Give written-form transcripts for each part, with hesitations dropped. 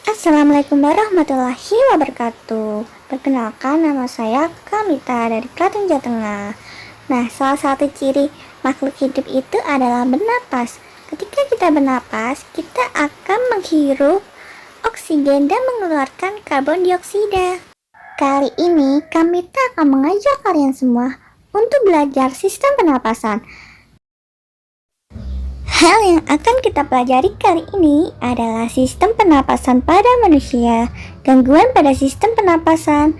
Assalamualaikum warahmatullahi wabarakatuh. Perkenalkan, nama saya Kamita dari Klaten, Jawa Tengah. Nah, salah satu ciri makhluk hidup itu adalah bernapas. Ketika kita bernapas, kita akan menghirup oksigen dan mengeluarkan karbon dioksida. Kali ini, Kamita akan mengajak kalian semua untuk belajar sistem pernapasan. Hal yang akan kita pelajari kali ini adalah sistem pernapasan pada manusia, gangguan pada sistem pernapasan.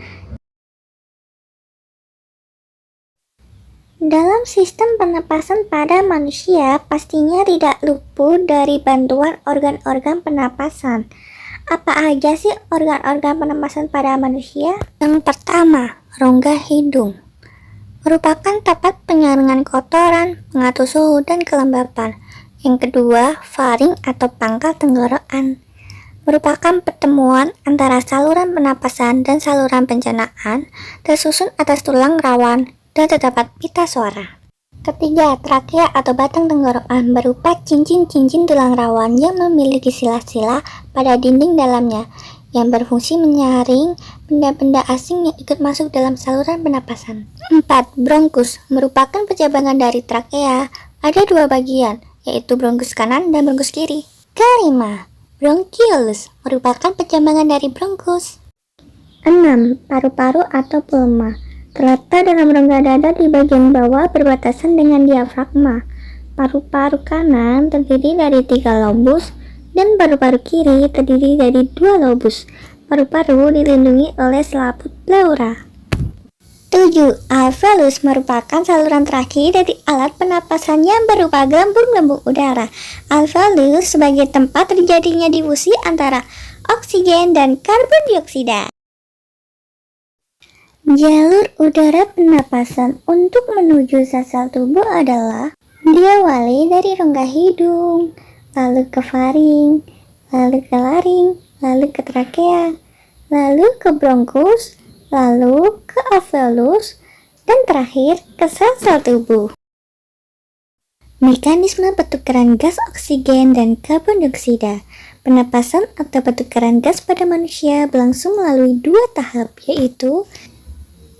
Dalam sistem pernapasan pada manusia, pastinya tidak luput dari bantuan organ-organ pernapasan. Apa aja sih organ-organ pernapasan pada manusia? Yang pertama, rongga hidung. Merupakan tempat penyaringan kotoran, mengatur suhu dan kelembapan. Yang kedua, faring atau pangkal tenggorokan. Merupakan pertemuan antara saluran pernapasan dan saluran pencernaan, tersusun atas tulang rawan dan terdapat pita suara. Ketiga, trakea atau batang tenggorokan berupa cincin-cincin tulang rawan yang memiliki sila-sila pada dinding dalamnya, yang berfungsi menyaring benda-benda asing yang ikut masuk dalam saluran pernapasan. 4. Bronkus merupakan pencabangan dari trakea. Ada dua bagian, yaitu bronkus kanan dan bronkus kiri. Kelima, bronkiolus merupakan pencabangan dari bronkus. 6. Paru-paru atau pulma terletak dalam rongga dada di bagian bawah berbatasan dengan diafragma. Paru-paru kanan terdiri dari 3 lobus dan paru-paru kiri terdiri dari 2 lobus. Paru-paru dilindungi oleh selaput pleura. 7. Alveolus merupakan saluran terakhir dari alat pernapasan yang berupa gelembung-gelembung udara. Alveolus sebagai tempat terjadinya difusi antara oksigen dan karbon dioksida. Jalur udara pernapasan untuk menuju sel-sel tubuh adalah diawali dari rongga hidung, lalu ke faring, lalu ke laring, lalu ke trakea, lalu ke bronkus, lalu ke alveolus, dan terakhir ke sel-sel tubuh. Mekanisme pertukaran gas oksigen dan karbon dioksida. Pernapasan atau pertukaran gas pada manusia berlangsung melalui 2 tahap, yaitu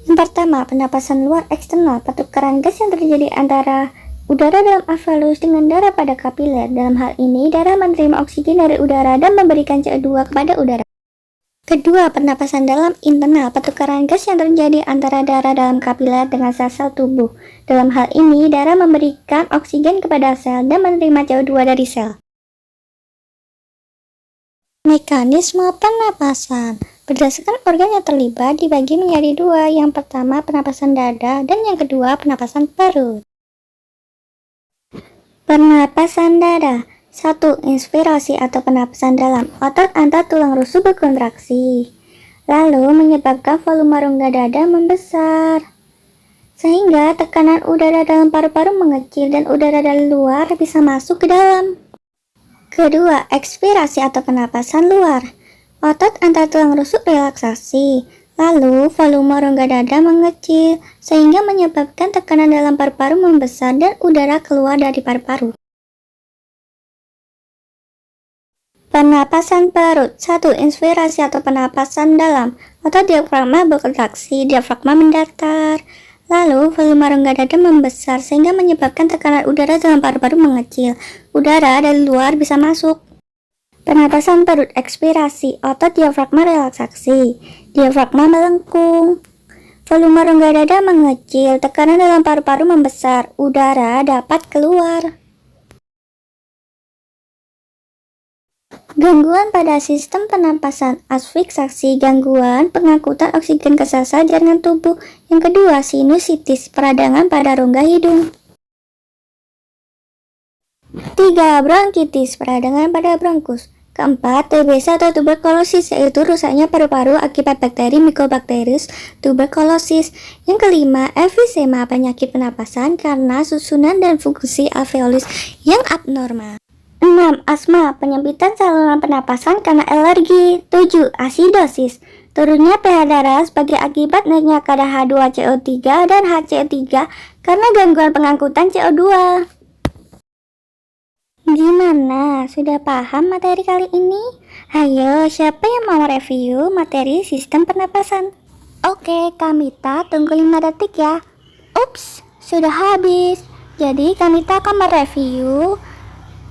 yang pertama, pernapasan luar eksternal, pertukaran gas yang terjadi antara udara dalam alveolus dengan darah pada kapiler. Dalam hal ini, darah menerima oksigen dari udara dan memberikan CO2 kepada udara. Kedua, pernapasan dalam internal, pertukaran gas yang terjadi antara darah dalam kapiler dengan sel-sel tubuh. Dalam hal ini, darah memberikan oksigen kepada sel dan menerima CO2 dari sel. Mekanisme pernapasan berdasarkan organ yang terlibat dibagi menjadi 2. Yang pertama, pernapasan dada, dan yang kedua, pernapasan perut. Pernapasan dada. 1. Inspirasi atau pernapasan dalam. Otot antar tulang rusuk berkontraksi, lalu menyebabkan volume rongga dada membesar, sehingga tekanan udara dalam paru-paru mengecil dan udara dari luar bisa masuk ke dalam. Kedua, ekspirasi atau pernapasan luar. Otot antar tulang rusuk relaksasi, lalu volume rongga dada mengecil, sehingga menyebabkan tekanan dalam paru-paru membesar dan udara keluar dari paru-paru. Pernapasan perut. 1. Inspirasi atau pernapasan dalam. Otot diafragma berkontraksi, diafragma mendatar, lalu volume rongga dada membesar sehingga menyebabkan tekanan udara dalam paru-paru mengecil. Udara dari luar bisa masuk. Pernapasan perut ekspirasi. Otot diafragma relaksasi, diafragma melengkung, volume rongga dada mengecil, tekanan dalam paru-paru membesar, udara dapat keluar. Gangguan pada sistem pernapasan. Asfiksasi, gangguan pengangkutan oksigen ke sel-sel jaringan tubuh. Yang kedua, sinusitis, peradangan pada rongga hidung. 3. Bronkitis, peradangan pada bronkus. Keempat, TBC atau tuberkulosis, yaitu rusaknya paru-paru akibat bakteri Mycobacterius tuberculosis. Yang kelima, emfisema, penyakit pernapasan karena susunan dan fungsi alveolus yang abnormal. 6. Asma, penyempitan saluran pernapasan karena alergi. 7. Asidosis, turunnya pH darah sebagai akibat naiknya kadar H2CO3 dan HCO3 karena gangguan pengangkutan CO2. Gimana? Sudah paham materi kali ini? Ayo, siapa yang mau review materi sistem pernapasan? Oke, Kamita, tunggu 5 detik ya. Ups, sudah habis. Jadi, Kamita akan mereview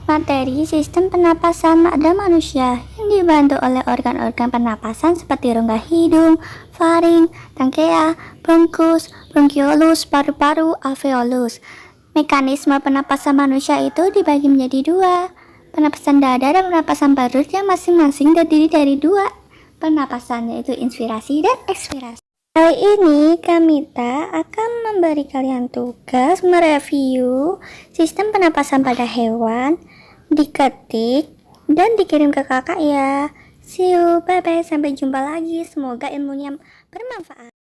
materi sistem pernapasan pada manusia yang dibantu oleh organ-organ pernapasan seperti rongga hidung, faring, trachea, bronkus, bronkiolus, paru-paru, alveolus. Mekanisme pernapasan manusia itu dibagi menjadi dua, pernapasan dada dan pernapasan perut yang masing-masing terdiri dari dua pernapasan, yaitu inspirasi dan ekspirasi. Kali ini Kamita akan memberi kalian tugas mereview sistem pernapasan pada hewan, diketik dan dikirim ke kakak ya. See you, bye bye, sampai jumpa lagi. Semoga ilmunya bermanfaat.